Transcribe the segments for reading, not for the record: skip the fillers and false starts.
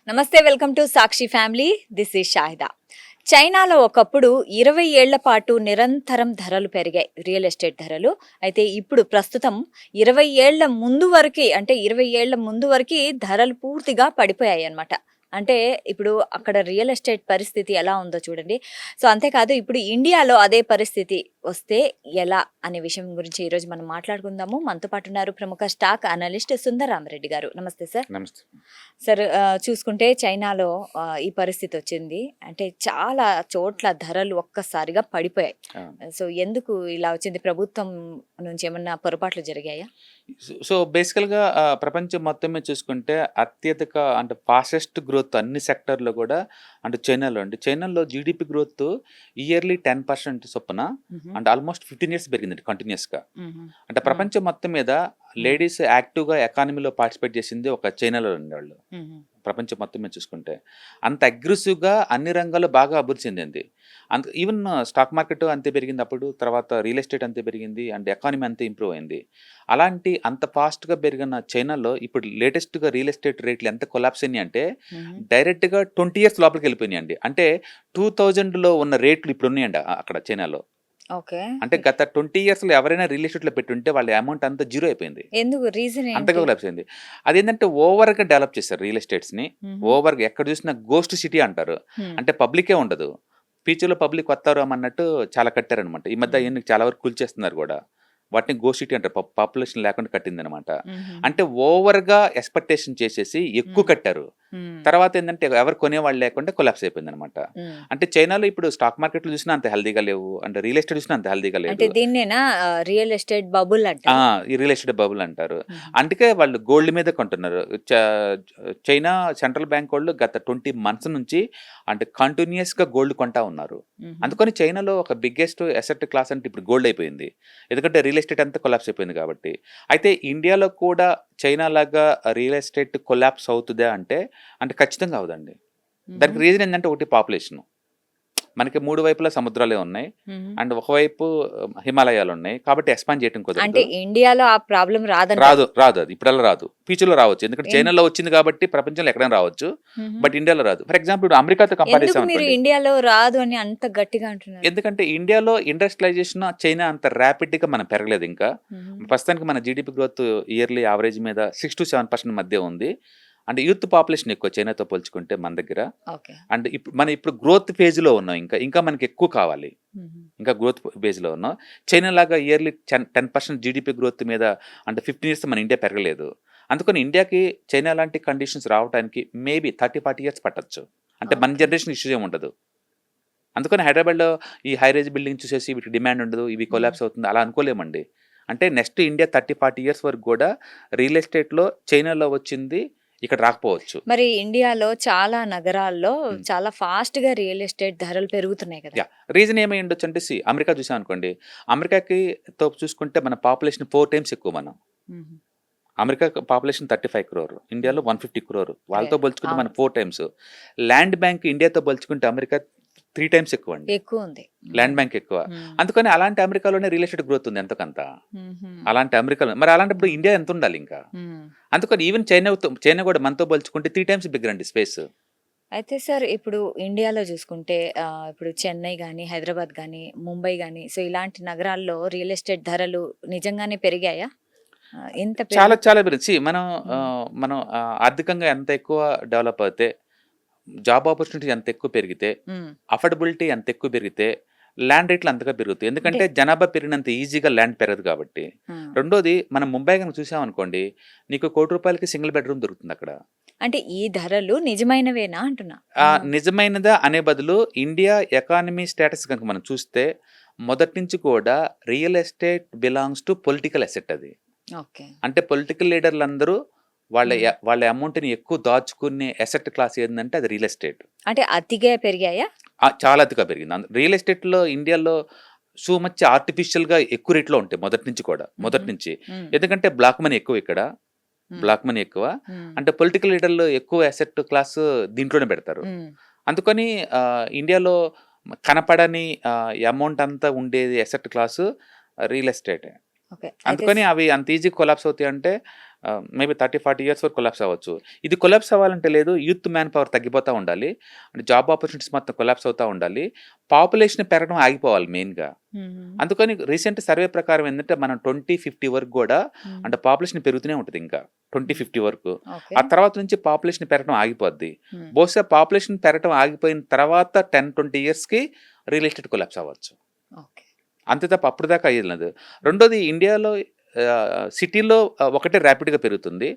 నమస్తే, welcome to Sakshi family. This is Shahida. చైనాలో ఒకప్పుడు 20 ఏళ్ల పాటు నిరంతరం ధరలు పెరిగాయి, రియల్ ఎస్టేట్ ధరలు. అయితే ఇప్పుడు ప్రస్తుతం 20 ఏళ్ల ముందు వరకు, అంటే 20 ఏళ్ల ముందు వరకు ధరలు పూర్తిగా పడిపోయాయి అన్నమాట. అంటే ఇప్పుడు అక్కడ రియల్ ఎస్టేట్ పరిస్థితి ఎలా ఉందో చూడండి. సో అంతేకాదు, ఇప్పుడు ఇండియాలో అదే పరిస్థితి వస్తే ఎలా అనే విషయం గురించి ఈరోజు మనం మాట్లాడుకుందాము. మనతో పాటు ఉన్నారు ప్రముఖ స్టాక్ అనలిస్ట్ సుందరరామరెడ్డి గారు. నమస్తే సార్. నమస్తే. సార్, చూసుకుంటే చైనాలో ఈ పరిస్థితి వచ్చింది. అంటే చాలా చోట్ల ధరలు ఒక్కసారిగా పడిపోయాయి. ఆ. సో ఎందుకు ఇలా వచ్చింది? ప్రభుత్వం నుంచి ఏమన్నా పొరపాట్లు జరిగాయా? సో బేసికల్‌గా ప్రపంచం మొత్తం మీద చూసుకుంటే అత్యధిక అంటే ఫాస్టెస్ట్ గ్రోత్ అన్ని సెక్టార్‌లో కూడా అంటే చైనాలో అండి. చైనాలో జీడీపీ గ్రోత్ ఇయర్లీ 10% చొప్పున మ్హూ. అంటే ఆల్మోస్ట్ 15 ఇయర్స్ పెరిగిందండి కంటిన్యూస్‌గా. మ్హూ. అంటే ప్రపంచం మొత్తం మీద లేడీస్ యాక్టివ్‌గా ఎకానమీలో పార్టిసిపేట్ చేసింది ఒక చైనాలో ఉండేవాళ్ళు. మ్హూ. ప్రపంచం మొత్తం మీద చూసుకుంటే అంత అగ్రెసివ్‌గా అన్ని రంగాల్లో బాగా అభివృద్ధి చెందింది. ఈవెన్ స్టాక్ మార్కెట్ అంతే పెరిగింది అప్పుడు. తర్వాత రియల్ ఎస్టేట్ అంతే పెరిగింది. అండ్ ఎకానమీ అంతే ఇంప్రూవ్ అయింది. అలాంటి అంత ఫాస్ట్‌గా పెరిగిన చైనాలో ఇప్పుడు లేటెస్ట్‌గా రియల్ ఎస్టేట్ రేట్లు ఎంత కొలాప్స్ అయినాయి అంటే మ్హూ. డైరెక్ట్‌గా 20 ఇయర్స్ లోపలికి వెళ్ళిపోయినాయండి. అంటే 2000లో ఉన్న రేట్లు ఇప్పుడు ఉన్నాయండి అక్కడ చైనాలో. ఓకే. అంటే గత 20 ఇయర్స్‌లో ఎవరైనా రియల్ ఎస్టేట్‌లో పెట్టుంటే వాళ్ళ అమౌంట్ అంతా జీరో అయిపోయింది. ఎందుకు? రీజన్ అంతగా ఏంటి? కొలాప్స్ అయింది. అదేంటంటే ఓవర్‌గా డెవలప్ చేశారు రియల్ ఎస్టేట్స్‌ని. మ్హూ. ఓవర్‌గా ఎక్కడ చూసినా గోస్ట్ సిటీ అంటారు. మ్మ్. అంటే పబ్లికే ఉండదు. ఫ్యూచర్‌లో పబ్లిక్ వస్తారు అన్నట్టు చాలా కట్టారనమాట. ఈ మధ్య అయన్నీ చాలా వరకు కూల్చేస్తున్నారు గూడా. వాటిని గోస్ట్ సిటీ అంటారు. పాపులేషన్ లేకుండా కట్టిందనమాట. మ్హూ. అంటే ఓవర్‌గా ఎక్స్‌పెక్టేషన్ చేసేసి ఎక్కువ మ్మ్. కట్టారు. మ్మ్. తర్వాత ఏందంటే ఎవరు కొనేవాళ్ళు లేకుండా కొలాప్స్ అయిపోయిందనమాట. మ్మ్. అంటే చైనాలో ఇప్పుడు స్టాక్ మార్కెట్‌లు చూసినా అంత హెల్తీగా లేవు. అండ్ రియల్ ఎస్టేట్ చూసినా అంత హెల్తీగా అంటే లేదు. దీన్నేనా రియల్ ఎస్టేట్ బబుల్ ఆ! అంటారు? ఈ రియల్ ఎస్టేట్ బబుల్ అంటారు. మ్హూ. అందుకే వాళ్ళు గోల్డ్ మీదే కొంటున్నారు. చైనా సెంట్రల్ బ్యాంక్ వాళ్ళు గత 20 మంత్స్ నుంచి అంటే కంటిన్యూయస్‌గా గోల్డ్ కొంటా ఉన్నారు. మ్హూ. అందుకని చైనాలో ఒక బిగ్గెస్ట్ అసెట్ క్లాస్ అంటే ఇప్పుడు గోల్డ్ అయిపోయింది. ఎందుకంటే రియల్ ఎస్టేట్ అంతా కొలాప్స్ అయిపోయింది కాబట్టి. అయితే ఇండియాలో కూడా చైనా లాగా రియల్ ఎస్టేట్ కొలాప్స్ అవుతదా అంటే ఖచ్చితంగా అవ్వదండి. దానికి మ్హూ. రీజన్ ఏంటంటే ఒకటి పాపులేషను. మనకి 3 వైపులా సముద్రాలే ఉన్నాయి. మ్హూ. అండ్ ఒకవైపు హిమాలయాలు ఉన్నాయి. కాబట్టి ఎక్స్‌పాండ్ చేయడం అంటే కుదరదు. ఇండియాలో ఆ ప్రాబ్లం రాదంటారు? రాదు అది. ఇప్పుడల్లా రాదు. ఫ్యూచర్‌లో రావచ్చు. ఎందుకంటే ఏం- చైనాలో వచ్చింది కాబట్టి ప్రపంచంలో ఎక్కడైనా రావచ్చు. మ్హూ. బట్ ఇండియాలో రాదు. ఫర్ ఎగ్జాంపుల్ ఇప్పుడు అమెరికాతో కంపేర్ ఎందుకు మీరు చేసామనుకోండి. ఇండియాలో రాదు అని అంత గట్టిగా అంటున్నారు? ఎందుకంటే ఇండియాలో ఇండస్ట్రియలైజేషన్ చైనా అంత ర్యాపిడ్‌గా మనం పెరగలేదు ఇంకా. మ్హూ. ప్రస్తుతానికి మన జీడీపీ గ్రోత్ ఇయర్లీ యావరేజ్ మీద 6-7% మధ్య ఉంది. అండ్ యూత్ పాపులేషన్ ఎక్కువ చైనాతో పోల్చుకుంటే మన దగ్గర. ఓకే. అండ్ మనం ఇప్పుడు గ్రోత్ ఫేజ్‌లో ఉన్నాం ఇంకా మనకి ఎక్కువ కావాలి. మ్హూ. ఇంకా గ్రోత్ ఫేజ్‌లో ఉన్నాం. చైనా లాగా ఇయర్లీ 10% జీడీపీ గ్రోత్ మీద అంటే 15 ఇయర్స్ మన ఇండియా పెరగలేదు. అందుకని ఇండియాకి చైనా లాంటి కండిషన్స్ రావడానికి మేబీ 30-40 ఇయర్స్ పట్టొచ్చు. అంటే మన ఓకే. జనరేషన్ ఇష్యూస్ ఏమి ఉండదు. అందుకని హైదరాబాద్‌లో ఈ హై రైజ్ బిల్డింగ్ చూసేసి వీటికి డిమాండ్ ఉండదు. ఇవి మ్మ్. కొలాప్స్ అవుతుంది అలా అనుకోలేమండి. అంటే నెక్స్ట్ ఇండియా 30-40 ఇయర్స్ వరకు కూడా రియల్ ఎస్టేట్‌లో చైనాలో వచ్చింది ఇక్కడ రాకపోవచ్చు. మరి ఇండియాలో చాలా నగరాల్లో హ్మ్. చాలా ఫాస్ట్ గా రియల్ ఎస్టేట్ ధరలు పెరుగుతున్నాయి కదా? యాహ్! రీజన్ ఏమై ఉండొచ్చు అంటే అమెరికా చూసామనుకోండి. అమెరికాతో చూసుకుంటే మన పాపులేషన్ 4 టైమ్స్ ఎక్కువ మనం. మ్హూ. America population 35 crore. ఇండియాలో 150 క్రోర్. వాళ్ళతో లేదు. పోల్చుకుంటే మనం అవును, 4 టైమ్స్. ల్యాండ్ బ్యాంక్ ఇండియాతో పోల్చుకుంటే అమెరికా 3 టైమ్స్ ఎక్కువ అండి. ఎక్కువ ఉంది. ల్యాండ్ బ్యాంక్ ఎక్కువ. మ్మ్. అందుకని అలాంటి అమెరికాలోనే రియల్ ఎస్టేట్ గ్రోత్ ఉంది ఎంతకంత. మ్హూ. అలాంటి అమెరికాలో మరి అలాంటప్పుడు ఇండియా ఎంత ఉండాలి ఇంకా? మ్మ్. అందుకని ఈవెన్ చైనా కూడా మనతో పోల్చుకుంటే 3 టైమ్స్ బిగ్గర్ అండి స్పేస్. అయితే సార్, ఇప్పుడు ఇండియాలో చూసుకుంటే ఇప్పుడు చెన్నై కానీ, హైదరాబాద్ కానీ, ముంబై కానీ, సో ఇలాంటి నగరాల్లో రియల్ ఎస్టేట్ ధరలు నిజంగానే పెరిగాయా? ఎంత చాలా పెరుగు? చాలా పెరిగింది. మ్మ్. మనం ఆర్థికంగా ఎంత ఎక్కువ డెవలప్ అవుతే, జాబ్ ఆపర్చునిటీ ఎంత ఎక్కువ పెరిగితే, మ్మ్. అఫోర్డబిలిటీ ఎంత ఎక్కువ పెరిగితే, ల్యాండ్ రేట్లు అంతగా పెరుగుతాయి. అంటే ఎందుకంటే జనాభా పెరిగినంత ఈజీగా ల్యాండ్ పెరగదు కాబట్టి. మ్మ్. రెండోది మనం ముంబై గనుక చూసామనుకోండి, నీకు ₹1,00,00,000కి సింగిల్ బెడ్‌రూమ్ దొరుకుతుంది అక్కడ. అంటే ఈ ధరలు నిజమైనవేనా అంటున్నా? నిజమైనదా అనే బదులు ఇండియా ఎకానమీ స్టేటస్ గనుక మనం చూస్తే, మొదటి నుంచి కూడా real estate belongs to political asset అది. ఓకే. అంటే పొలిటికల్ లీడర్‌లందరూ మ్మ్. వాళ్ళ అమౌంట్‌ని ఎక్కువ దాచుకునే అసెట్ క్లాస్ ఏందంటే అది రియల్ ఎస్టేట్. అంటే అతిగా పెరిగాయా? చాలా అతిగా పెరిగింది. రియల్ ఎస్టేట్‌లో ఇండియాలో సో మచ్ ఆర్టిఫిషియల్‌గా ఎక్కువ రేట్‌లో ఉంటాయి మొదటి నుంచి కూడా. మొదటి మ్హూ. నుంచి. మ్మ్. ఎందుకంటే బ్లాక్ మనీ ఎక్కువ ఇక్కడ. మ్మ్. బ్లాక్ మనీ ఎక్కువ. మ్మ్. అంటే పొలిటికల్ లీడర్‌లు ఎక్కువ అసెట్ క్లాస్ దీంట్లోనే పెడతారు. మ్మ్. అందుకని ఇండియాలో కనపడని అమౌంట్ అంతా ఉండేది అసెట్ క్లాసు రియల్ ఎస్టేటే. ఓకే. అయితే అందుకని అవి అంత ఈజీగా కొలాప్స్ అవుతాయంటే మేబీ 30-40 ఇయర్స్ వరకు కొలాప్స్ అవ్వచ్చు. ఇది కొలాప్స్ అవ్వాలంటే లేదు, యూత్ మ్యాన్ పవర్ తగ్గిపోతా ఉండాలి. అంటే జాబ్ ఆపర్చునిటీస్ మొత్తం కొలాప్స్ అవుతా ఉండాలి. పాపులేషన్ పెరగడం ఆగిపోవాలి మెయిన్‌గా. అందుకని రీసెంట్ సర్వే ప్రకారం ఏందంటే మనం 2050 వరకు గూడా అంటే పాపులేషన్ పెరుగుతూనే ఉంటది ఇంకా. 2050 వరకు. ఓకే. ఆ తర్వాత నుంచి పాపులేషన్ పెరగడం ఆగిపోద్ది. బహుశా పాపులేషన్ పెరగడం ఆగిపోయిన తర్వాత 10-20 ఇయర్స్‌కి రియల్ ఎస్టేట్ కొలాప్స్ అవ్వచ్చు. ఓకే. అంతే తప్ప అప్పటిదాకా అయ్యేది. రెండోది ఇండియాలో సిటీలో ఒకటే ర్యాపిడ్‌గా పెరుగుతుంది.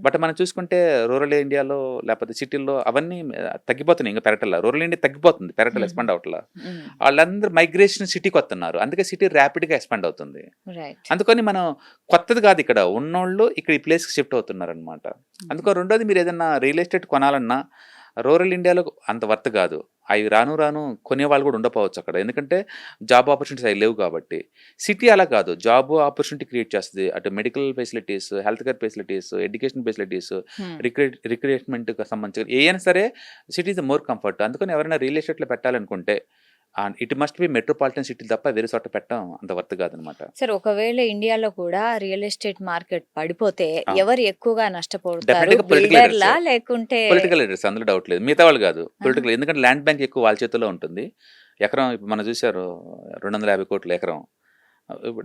బట్ మనం చూసుకుంటే రూరల్ ఇండియాలో లేకపోతే సిటీల్లో అవన్నీ తగ్గిపోతున్నాయి. ఇంక పెరగట్ల. రూరల్ ఇండియా తగ్గిపోతుంది. పెరగట్ల ఎక్స్‌పాండ్ అవ్వట్ల. వాళ్ళందరూ మైగ్రేషన్ సిటీకి వస్తున్నారు. అందుకే సిటీ ర్యాపిడ్‌గా ఎక్స్‌పాండ్ అవుతుంది. రైట్. అందుకని మనం కొత్తది కాదు ఇక్కడ. ఉన్నోళ్ళు ఇక్కడ ఈ ప్లేస్‌కి షిఫ్ట్ అవుతున్నారనమాట. అందుకని రెండోది మీరు ఏదన్నా రియల్ ఎస్టేట్ కొనాలన్నా రూరల్ ఇండియాలో అంత వర్త్ కాదు. అవి రాను రాను కొనేవాళ్ళు కూడా ఉండకపోవచ్చు అక్కడ. ఎందుకంటే జాబ్ ఆపర్చునిటీస్ అవి లేవు కాబట్టి. సిటీ అలా కాదు. జాబ్ ఆపర్చునిటీ క్రియేట్ చేస్తది. అటు medical facilities, health care facilities, education facilities, రిక్రూట్మెంట్‌కి సంబంధించి ఏయైనా సరే సిటీ ఈస్ మోర్ కంఫర్ట్. అందుకని ఎవరైనా రియల్ ఎస్టేట్‌లో పెట్టాలనుకుంటే it must be metropolitan city తప్ప వేరే చోట పెట్టడం అంత వర్త్ కాదనమాట. సార్, ఒకవేళ ఇండియాలో కూడా రియల్ ఎస్టేట్ మార్కెట్ పడిపోతే ఆ. ఎవరు ఎక్కువగా నష్టపోతారు? డెఫినెట్‌గా పొలిటికల్ బిల్డర్లా లీడర్సే. లేకుంటే పొలిటికల్ లీడర్స్ అందులో డౌట్ లేదు. మిగతా వాళ్ళు కాదు. పొలిటికల్ ఎందుకంటే ల్యాండ్ బ్యాంక్ ఎక్కువ వాళ్ళ చేతుల్లో ఉంటుంది. ఎకరం ఇప్పుడు మనం చూసారు 250 కోట్ల ఎకరం.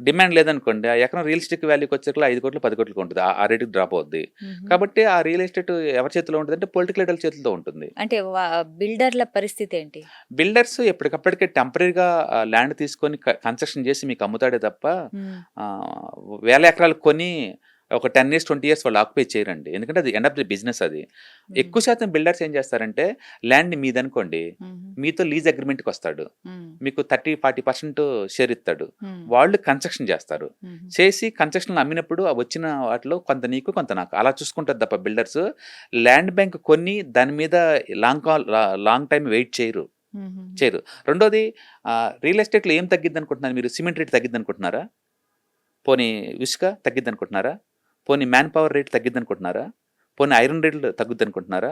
డిమాండ్ లేదనుకోండి, ఆ ఎకరం రియల్ ఎస్టేట్ వాల్యూకి వచ్చేకల్లా 5 కోట్లు 10 కోట్లకి ఉంటుంది. ఆ రేటుకి డ్రాప్ అవుద్ది. కాబట్టి ఆ రియల్ ఎస్టేట్ ఎవరి చేతిలో ఉంటుందంటే పొలిటికల్ లీడర్ల చేతుల్లో ఉంటుంది. అంటే బిల్డర్ల పరిస్థితి ఏంటి? బిల్డర్స్ ఎప్పటికప్పటికే టెంపరరీగా ల్యాండ్ తీసుకొని కన్స్ట్రక్షన్ చేసి మీకు అమ్ముతాడే తప్ప వేల ఎకరాలు కొని ఒక 10 ఇయర్స్ 20 ఇయర్స్ వాళ్ళు ఆక్యుపై చేయరండి. ఎందుకంటే అది ఎండ్ ఆఫ్ ది బిజినెస్ అది. ఎక్కువ శాతం బిల్డర్స్ ఏం చేస్తారంటే ల్యాండ్ మీదనుకోండి, మీతో లీజ్ అగ్రిమెంట్కి వస్తాడు. మీకు 30-40% షేర్ ఇస్తాడు. వాళ్ళు కన్స్ట్రక్షన్ చేస్తారు. చేసి కన్స్ట్రక్షన్ అమ్మినప్పుడు ఆ వచ్చిన వాటిలో కొంత నీకు కొంత నాకు అలా చూసుకుంటారు తప్ప బిల్డర్స్ ల్యాండ్ బ్యాంక్ కొన్ని దాని మీద లాంగ్ టైం వెయిట్ చేయరు. రెండోది రియల్ ఎస్టేట్లో ఏం తగ్గిద్ది అనుకుంటున్నారు మీరు? సిమెంట్ రేట్ తగ్గిద్ది అనుకుంటున్నారా? పోనీ ఇసుక తగ్గిద్ది అనుకుంటున్నారా? పోనీ మ్యాన్ పవర్ రేట్ తగ్గిద్ది అనుకుంటున్నారా? పోనీ ఐరన్ రేట్లు తగ్గుద్ది అనుకుంటున్నారా?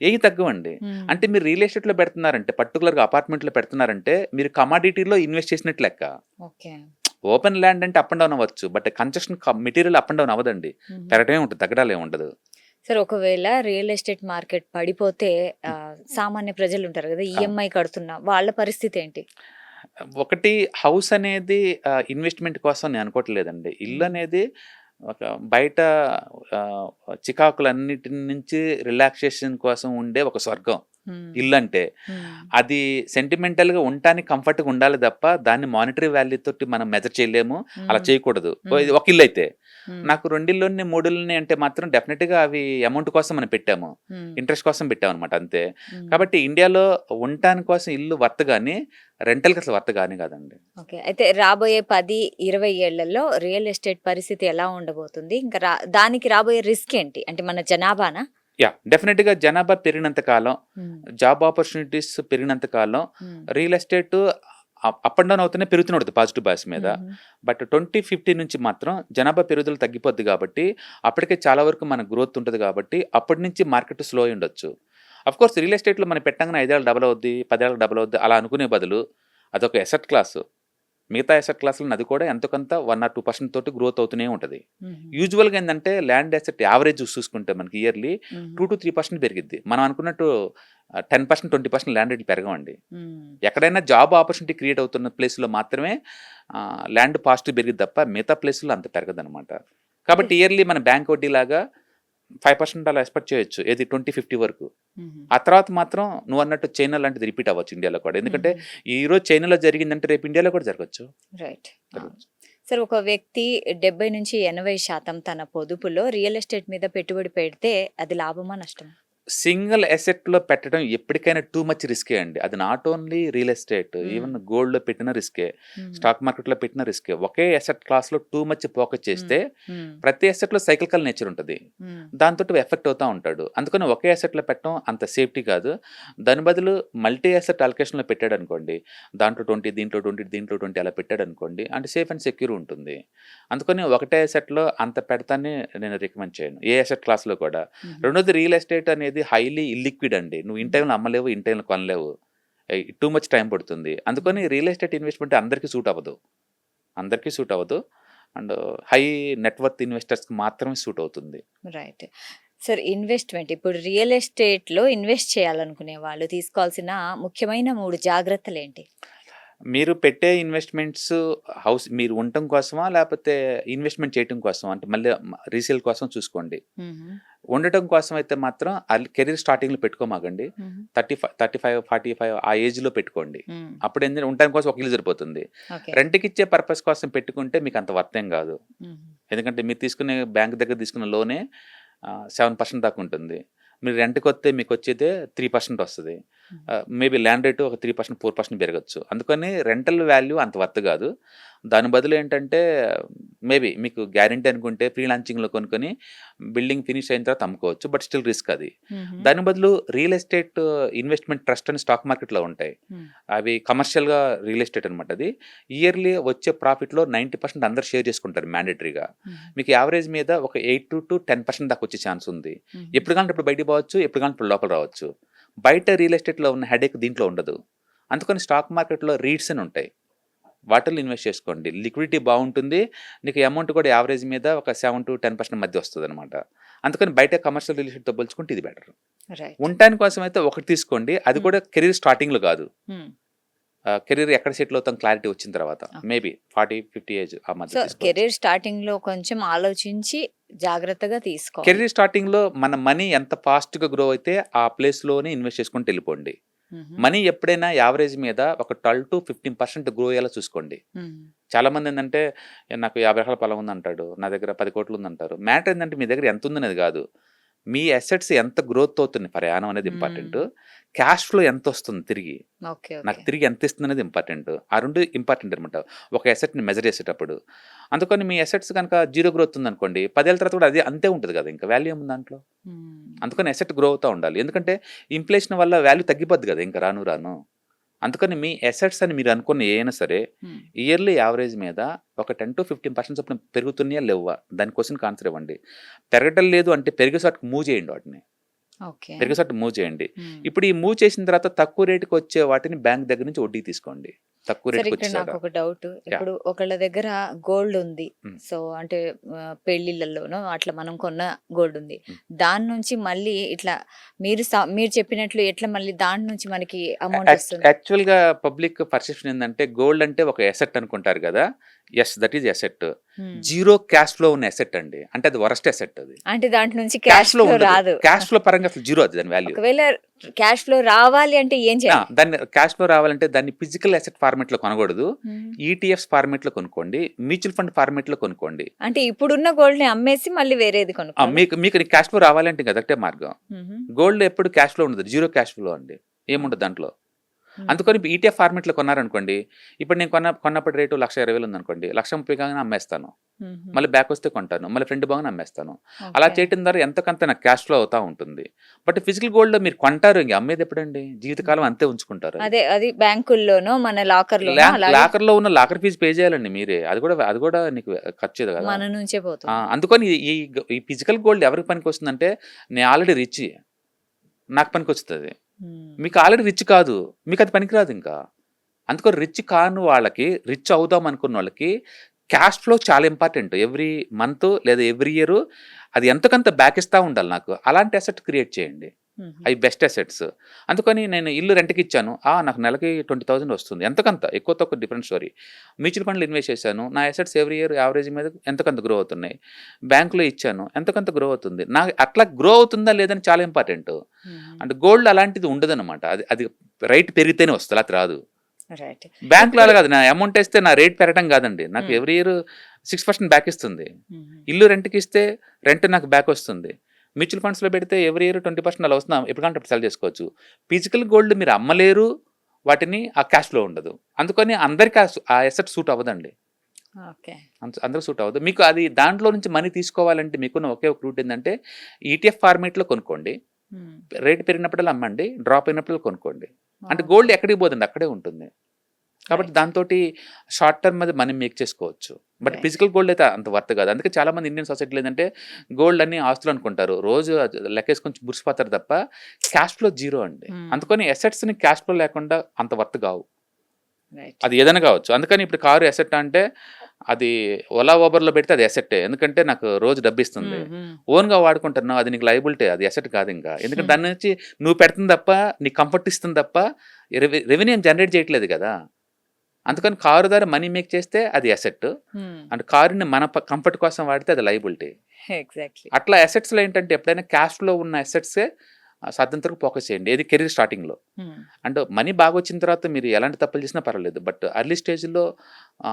ఏవి తగ్గవండి. అంటే మీరు రియల్ ఎస్టేట్లో పెడుతున్నారంటే పర్టికులర్గా అపార్ట్మెంట్లో పెడుతున్నారంటే మీరు కమాడిటీలో ఇన్వెస్ట్ చేసినట్టు లెక్క. ఓకే. ఓపెన్ ల్యాండ్ అంటే అప్ అండ్ డౌన్ అవ్వచ్చు. But construction material up and down అవ్వదండి. పెరగడమే ఉంటుంది, తగ్గడాలే ఉండదు. సార్, ఒకవేళ రియల్ ఎస్టేట్ మార్కెట్ పడిపోతే సామాన్య ప్రజలు ఉంటారు కదా, ఈఎంఐ కడుతున్న వాళ్ళ పరిస్థితి ఏంటి? ఒకటి హౌస్ అనేది ఇన్వెస్ట్మెంట్ కోసం నేను అనుకోవట్లేదండి. ఇల్లు అనేది ఒక బయట చికాకులన్నిటి నుంచి రిలాక్సేషన్ కోసం ఉండే ఒక స్వర్గం ఇల్లు అంటే. అది సెంటిమెంటల్గా ఉండటానికి కంఫర్ట్గా ఉండాలి తప్ప దాన్ని మానిటరీ వాల్యూ తోటి మనం మెజర్ చేయలేము. అలా చేయకూడదు. ఇది ఒక ఇల్లు అయితే నాకు 2 ఇల్లుని 3 ఇల్లుని అంటే మాత్రం డెఫినెట్గా అవి అమౌంట్ కోసం మనం పెట్టాము, ఇంట్రెస్ట్ కోసం పెట్టాము అనమాట అంతే. కాబట్టి ఇండియాలో ఉండటానికి కోసం ఇల్లు వర్త్ కానీ రెంటల్కి అసలు వర్త్ కానీ కాదండి. ఓకే. అయితే రాబోయే 10-20 ఏళ్లలో రియల్ ఎస్టేట్ పరిస్థితి ఎలా ఉండబోతుంది? ఇంకా దానికి రాబోయే రిస్క్ ఏంటి? అంటే మన జనాభానా? డెఫినెట్గా జనాభా పెరిగినంత కాలం, జాబ్ ఆపర్చునిటీస్ పెరిగినంత కాలం real estate up and down అవుతూనే పెరుగుతూనే ఉంటుంది పాజిటివ్ బేస్ మీద. బట్ 2050 నుంచి మాత్రం జనాభా పెరుగుదల తగ్గిపోద్ది కాబట్టి అప్పటికే చాలా వరకు మన గ్రోత్ ఉంటుంది కాబట్టి అప్పటి నుంచి మార్కెట్ స్లో అయి ఉండొచ్చు. అఫ్కోర్స్ రియల్ ఎస్టేట్లో మనం పెట్టంగానే 5 ఏళ్ళు డబల్ అవుద్ది, 10 ఏళ్ళకి డబల్ అవుద్ది అలా అనుకునే బదులు అదొక ఎసెట్ క్లాస్. మిగతా ఎసెట్ క్లాసులు అది కూడా ఎంతో కొంత 1 or 2% తోటి గ్రోత్ అవుతూనే ఉంటుంది. యూజువల్గా ఏంటంటే ల్యాండ్ ఎసెట్ యావరేజ్ చూసుకుంటే మనకి ఇయర్లీ 2-3% పెరిగిద్ది. మనం అనుకున్నట్టు 10% 20% ల్యాండ్ రేట్లు పెరగవండి. ఎక్కడైనా జాబ్ ఆపర్చునిటీ క్రియేట్ అవుతున్న ప్లేస్లో మాత్రమే ల్యాండ్ పాజిటివ్ పెరిగిద్ది తప్ప మిగతా ప్లేస్లో అంత పెరగదు అనమాట. కాబట్టి ఇయర్లీ మన బ్యాంక్ వడ్డీ లాగా 5% అలా ఎక్స్పెక్ట్ చేయొచ్చు, ఏది 2050 వరకు. ఆ తర్వాత మాత్రం నువ్వు అన్నట్టు చైనా లాంటిది రిపీట్ అవ్వచ్చు ఇండియాలో కూడా. ఎందుకంటే ఈ రోజు చైనాలో జరిగిందంటే రేపు ఇండియాలో కూడా జరగచ్చు. రైట్. సార్, ఒక వ్యక్తి 70-80% తన పొదుపులో రియల్ ఎస్టేట్ మీద పెట్టుబడి పెడితే అది లాభమా నష్టమా? సింగిల్ ఎసెట్లో పెట్టడం ఎప్పటికైనా టూ మచ్ రిస్కే అండి. అది not only real estate, even గోల్డ్లో పెట్టిన రిస్కే, స్టాక్ మార్కెట్లో పెట్టిన రిస్కే. ఒకే ఎసెట్ క్లాస్లో టూ మచ్ ఫోకస్ చేస్తే ప్రతి ఎసెట్లో సైకిల్కల్ నేచర్ ఉంటుంది, దాంతో ఎఫెక్ట్ అవుతూ ఉంటాడు. అందుకని ఒకే ఎసెట్లో పెట్టడం అంత సేఫ్టీ కాదు. దాని బదులు మల్టీ ఎసెట్ అలొకేషన్లో పెట్టాడు అనుకోండి, దాంట్లో 20 దీంట్లో 20 దీంట్లో 20 అలా పెట్టాడు అనుకోండి, అంటే సేఫ్ అండ్ సెక్యూర్ ఉంటుంది. అందుకని ఒకటే ఎసెట్లో అంత పెడతానే నేను రికమెండ్ చేయను ఏ ఎసెట్ క్లాస్లో కూడా. రెండోది రియల్ ఎస్టేట్ అనేది హైలీ ఇల్లిక్విడ్ అండి. నువ్వు ఇన్ టైంలో అమ్మలేవు, ఇన్ టైంలో కొనలేవు, టూ మచ్ టైం పడుతుంది. అందుకని రియల్ ఎస్టేట్ ఇన్వెస్ట్మెంట్ అందరికీ సూట్ అవ్వదు. అండ్ హై నెట్వర్త్ ఇన్వెస్టర్స్కి మాత్రమే సూట్ అవుతుంది. రైట్. సార్, ఇన్వెస్ట్మెంట్ ఇప్పుడు రియల్ ఎస్టేట్లో ఇన్వెస్ట్ చేయాలనుకునే వాళ్ళు తీసుకోవాల్సిన ముఖ్యమైన 3 జాగ్రత్తలు ఏంటి? మీరు పెట్టే ఇన్వెస్ట్మెంట్స్ హౌస్ మీరు ఉండటం కోసమా లేకపోతే ఇన్వెస్ట్మెంట్ చేయటం కోసమా అంటే మళ్ళీ రీసేల్ కోసం చూసుకోండి. ఉండటం కోసం అయితే మాత్రం కెరీర్ స్టార్టింగ్లో పెట్టుకోమాగండి. 35 ఆ ఏజ్లో పెట్టుకోండి. అప్పుడు ఏంటంటే ఉండటం కోసం ఒక ఇల్లు సరిపోతుంది. ఓకే. రెంట్కి ఇచ్చే పర్పస్ కోసం పెట్టుకుంటే మీకు అంత వర్తేం కాదు. ఎందుకంటే మీరు తీసుకునే బ్యాంక్ దగ్గర తీసుకున్న లోనే 7% దాకా ఉంటుంది. మీరు రెంట్కి వస్తే మీకు వచ్చేదే 3% వస్తుంది. మేబీ ల్యాండ్ రేటు ఒక 3% 4% పెరగచ్చు. అందుకని రెంటల్ వాల్యూ అంత వర్త్ కాదు. దాని బదులు ఏంటంటే మేబీ మీకు గ్యారంటీ అనుకుంటే ఫ్రీ లాంచింగ్లో కొనుక్కొని బిల్డింగ్ ఫినిష్ అయిన తర్వాత అమ్ముకోవచ్చు. బట్ స్టిల్ రిస్క్ అది. దాని బదులు రియల్ ఎస్టేట్ ఇన్వెస్ట్మెంట్ ట్రస్ట్ అని స్టాక్ మార్కెట్లో ఉంటాయి. అవి కమర్షియల్గా రియల్ ఎస్టేట్ అనమాట. అది ఇయర్లీ వచ్చే ప్రాఫిట్లో 90% అందరు షేర్ చేసుకుంటారు మ్యాండేటరీగా. మీకు యావరేజ్ మీద ఒక 8 to 10% దాకా వచ్చే ఛాన్స్ ఉంది. ఎప్పుడు కావాలంటే ఇప్పుడు బయటికి పోవచ్చు, ఎప్పుడు కావాలంటే ఇప్పుడు లోపల రావచ్చు. బయట రియల్ ఎస్టేట్లో ఉన్న హెడేక్ దీంట్లో ఉండదు. అందుకని స్టాక్ మార్కెట్లో రీట్స్ అని ఉంటాయి, వాటిల్లో ఇన్వెస్ట్ చేసుకోండి. లిక్విడిటీ బాగుంటుంది, నీకు అమౌంట్ కూడా యావరేజ్ మీద ఒక 7 to 10% మధ్య వస్తుంది అనమాట. అందుకని బయట కమర్షియల్ రియల్ ఎస్టేట్తో పోల్చుకుంటే ఇది బెటర్. ఉండటాని కోసం అయితే ఒకటి తీసుకోండి, అది కూడా కెరీర్ స్టార్టింగ్లో కాదు. కెరీర్ ఎక్కడ సెటిల్ అవుతాం క్లారిటీ వచ్చిన తర్వాత మేబీ 40-50 ఏజ్ ఆ మధ్య. కెరీర్ స్టార్టింగ్ లో కొంచెం ఆలోచించి జాగ్రత్తగా తీసుకో. కెరీర్ స్టార్టింగ్ లో మన మనీ ఎంత ఫాస్ట్ గా గ్రో అయితే ఆ ప్లేస్ లోనే ఇన్వెస్ట్ చేసుకుంటూ వెళ్ళిపోండి. మనీ ఎప్పుడైనా యావరేజ్ మీద ఒక 12 to 15% గ్రో అయ్యేలా చూసుకోండి. చాలా మంది ఏంటంటే నాకు 50 ఎకరాల పొలం ఉంది అంటాడు, నా దగ్గర 10 కోట్లు ఉంది అంటారు. మ్యాటర్ ఏంటంటే మీ దగ్గర ఎంత ఉందనేది కాదు, మీ అసెట్స్ ఎంత గ్రోత్ అవుతుంది ప్రయాణం అనేది ఇంపార్టెంట్. క్యాష్ ఫ్లో ఎంత వస్తుంది తిరిగి, నాకు తిరిగి ఎంత ఇస్తుంది అనేది ఇంపార్టెంట్. ఆ రెండు ఇంపార్టెంట్ అనమాట ఒక అసెట్ని మెజర్ చేసేటప్పుడు. అందుకని మీ అసెట్స్ కనుక 0 గ్రోత్ ఉంది అనుకోండి, 10 ఏళ్ళ తర్వాత కూడా అది అంతే ఉంటుంది కదా, ఇంకా వాల్యూ ఉంది దాంట్లో. అందుకని అసెట్ గ్రో అవుతూ ఉండాలి. ఎందుకంటే ఇన్ఫ్లేషన్ వల్ల వాల్యూ తగ్గిపోద్ది కదా ఇంకా రాను రాను. అందుకని మీ అసెట్స్ అని మీరు అనుకున్న ఏమైనా సరే ఇయర్లీ యావరేజ్ మీద ఒక 10 to 15% చొప్పున పెరుగుతున్నాయా లేవా, దానికోసం ఆన్సర్ ఇవ్వండి. పెరగటం లేదు అంటే పెరిగేసాటికి మూవ్ చేయండి, వాటిని పెరిగేసాటి మూవ్ చేయండి. ఇప్పుడు ఈ మూవ్ చేసిన తర్వాత తక్కువ రేటుకి వచ్చే వాటిని బ్యాంక్ దగ్గర నుంచి వడ్డీ తీసుకోండి. తక్కువ రేటుకి వచ్చేసాక నాకు ఒక డౌట్, ఇప్పుడు ఒకళ్ళ దగ్గర గోల్డ్ ఉంది, సో అంటే పెళ్లిళ్ళలోనో అట్లా మనం కొన్న గోల్డ్ ఉంది, దాని నుంచి మళ్ళీ ఇట్లా మీరు చెప్పినట్లు ఎట్లా మళ్ళీ దాని నుంచి మనకి అమౌంట్ వస్తుంది? యాక్చువల్ గా పబ్లిక్ పర్సెప్షన్ ఏంటంటే గోల్డ్ అంటే ఒక అసెట్ అనుకుంటారు కదా. Yes, that is asset. Zero cash flow ఉన్న అసెట్ అండి, అంటే అది వరస్ట్ అసెట్. అది అంటే దాంట్లో నుంచి క్యాష్ ఫ్లో రాదు, క్యాష్ ఫ్లో పరంగా అసలు జీరో అది దాని వాల్యూ. ఒకవేళ క్యాష్ ఫ్లో రావాలి అంటే ఏం చేయాలి? దాన్ని క్యాష్ ఫ్లో రావాలంటే దాన్ని ఫిజికల్ అసెట్ ఫార్మేట్ లో కొనకూడదు, ఈటీఎఫ్స్ ఫార్మేట్ లో కొనుక్కోండి, మ్యూచువల్ ఫండ్ ఫార్మేట్ లో కొనుక్కోండి. అంటే ఇప్పుడున్న గోల్డ్ ని అమ్మేసి మళ్ళీ వేరేది కొనుక్కోండి. మీకు క్యాష్ ఫ్లో రావాలంటే కదటే మార్గం. గోల్డ్ ఎప్పుడు క్యాష్ ఫ్లో ఉండదు, జీరో క్యాష్ ఫ్లో అండి, ఏముండదు దాంట్లో. అందుకని ఈటీఎఫ్ ఫార్మేట్లో కొన్నారనుకోండి, ఇప్పుడు నేను కొన్నప్పుడు రేటు 1,20,000 ఉందనుకోండి, 1,30,000 కాగానే అమ్మేస్తాను, మళ్ళీ బ్యాక్ వస్తే కొంటాను, మళ్ళీ ఫ్రెండ్ బాగానే అమ్మేస్తాను. అలా చేయడం ద్వారా ఎంతకంత నాకు క్యాష్ ఫ్లో అవుతా ఉంటుంది. బట్ ఫిజికల్ గోల్డ్ మీరు కొంటారు, ఇంక అమ్మేది ఎప్పుడండి, జీవితకాలం అంతే ఉంచుకుంటారు. అదే అది బ్యాంకుల్లోనో మన లాకర్ లో ఉన్న లాకర్ ఫీజు పే చేయాలండి మీరే, అది కూడా నీకు ఖర్చు కదా, మన నుంచే పోతుంది. అందుకని ఈ ఫిజికల్ గోల్డ్ ఎవరికి పనికి వస్తుందంటే, నేను ఆల్రెడీ రిచ్, నాకు పనికి వస్తుంది. మీకు ఆల్రెడీ రిచ్ కాదు, మీకు అది పనికిరాదు ఇంకా. అందుకని రిచ్ కాని వాళ్ళకి, రిచ్ అవుదాం అనుకున్న వాళ్ళకి క్యాష్ ఫ్లో చాలా ఇంపార్టెంట్. ఎవ్రీ మంత్ లేదా ఎవ్రీ ఇయర్ అది ఎంతకంత బ్యాక్ ఇస్తూ ఉండాలి నాకు. అలాంటి అసెట్ క్రియేట్ చేయండి, అవి బెస్ట్ అసెట్స్. అందుకని నేను ఇల్లు రెంట్కి ఇచ్చాను, నాకు నెలకి 20,000 వస్తుంది, ఎంతకంత ఎక్కువ తక్కువ డిఫరెంట్ స్టోరీ. మ్యూచువల్ ఫండ్లు ఇన్వెస్ట్ చేశాను, నా అసెట్స్ ఎవ్రీ ఇయర్ యావరేజ్ మీద ఎంతకంత గ్రో అవుతున్నాయి. బ్యాంకులో ఇచ్చాను, ఎంతకంత గ్రో అవుతుంది. నాకు అట్లా గ్రో అవుతుందా లేదని చాలా ఇంపార్టెంట్. అంటే గోల్డ్ అలాంటిది ఉండదు అనమాట, అది రైట్ పెరిగితేనే వస్తుంది, అది రాదు. బ్యాంకులో అలా కాదు, నా అమౌంట్ వేస్తే నా రేట్ పెరగడం కాదండి, నాకు ఎవ్రీ ఇయర్ 6% బ్యాక్ ఇస్తుంది. ఇల్లు రెంట్కి ఇస్తే రెంట్ నాకు బ్యాక్ వస్తుంది. మ్యూచువల్ ఫండ్స్లో పెడితే ఎవ్రీ ఇయర్ 20% అలా వస్తుంది, ఎప్పటికంటే అప్పుడు సెల్ చేసుకోవచ్చు. ఫిజికల్ గోల్డ్ మీరు అమ్మలేరు, వాటిని ఆ క్యాష్ ఫ్లో ఉండదు. అందుకని అందరికీ ఆ అసెట్ సూట్ అవ్వదండి, అందరూ సూట్ అవ్వదు. మీకు అది దాంట్లో నుంచి మనీ తీసుకోవాలంటే మీకున్న ఒకే ఒక రూట్ ఏంటంటే ఈటీఎఫ్ ఫార్మేట్లో కొనుక్కోండి, రేట్ పెరిగినప్పుడల్లా అమ్మండి, డ్రాప్ అయినప్పుడు కొనుక్కోండి. అంటే గోల్డ్ ఎక్కడికి పోతుంది, అక్కడే ఉంటుంది. కాబట్టి దాంతో షార్ట్ టర్మ్ మీద మనీ మేక్ చేసుకోవచ్చు. బట్ ఫిజికల్ గోల్డ్ అయితే అంత వర్త్ కాదు. అందుకే చాలా మంది ఇండియన్ సొసైటీలో ఏంటంటే గోల్డ్ అన్ని ఆస్తులు అనుకుంటారు, రోజు లెక్కేసుకొని బుర్సిపోతారు తప్ప క్యాష్ ఫ్లో జీరో అండి. అందుకని అసెట్స్ని క్యాష్ ఫ్లో లేకుండా అంత వర్త్ కావు. రైట్. అది ఏదైనా కావచ్చు. అందుకని ఇప్పుడు కారు ఎసెట్ అంటే అది ఓలా, ఊబర్‌లో పెడితే అది ఎసెట్టే. ఎందుకంటే నాకు రోజు డబ్బిస్తుంది. ఓన్‌గా వాడుకుంటున్నావు అది నీకు లయబిలిటీ, అది ఎసెట్ కాదింకా. ఎందుకంటే దాని నుంచి నువ్వు పెడుతుంది తప్ప, నీకు కంఫర్ట్ ఇస్తుంది తప్ప రెవెన్యూ ఏం జనరేట్ చేయట్లేదు కదా! అందుకని కారు ద్వారా మనీ మేక్ చేస్తే అది ఎసెట్. అండ్ కారుని మన కంఫర్ట్ కోసం వాడితే అది లయబిలిటీ. ఎగ్జాక్ట్లీ. అట్లా ఎసెట్స్‌లో ఏంటంటే ఎప్పుడైనా క్యాష్ ఫ్లో ఉన్న ఎసెట్సే సాధ్యంత వరకు ఫోకస్ చేయండి. ఏది కెరీర్ స్టార్టింగ్‌లో. అండ్ మనీ బాగొచ్చిన తర్వాత మీరు ఎలాంటి తప్పులు చేసినా పర్వాలేదు. బట్ ఎర్లీ స్టేజ్‌లో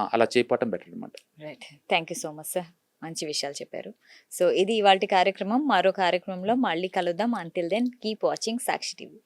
అలా చేయకపోవటం బెటర్ అనమాట. Right. Thank you so much sir. మంచి విషయాలు చెప్పారు. సో ఇది ఇవాల్టి కార్యక్రమం. మరో కార్యక్రమంలో మళ్ళీ కలుద్దాం. అంటిల్ దెన్ కీప్ వాచింగ్ సాక్షి టీవీ.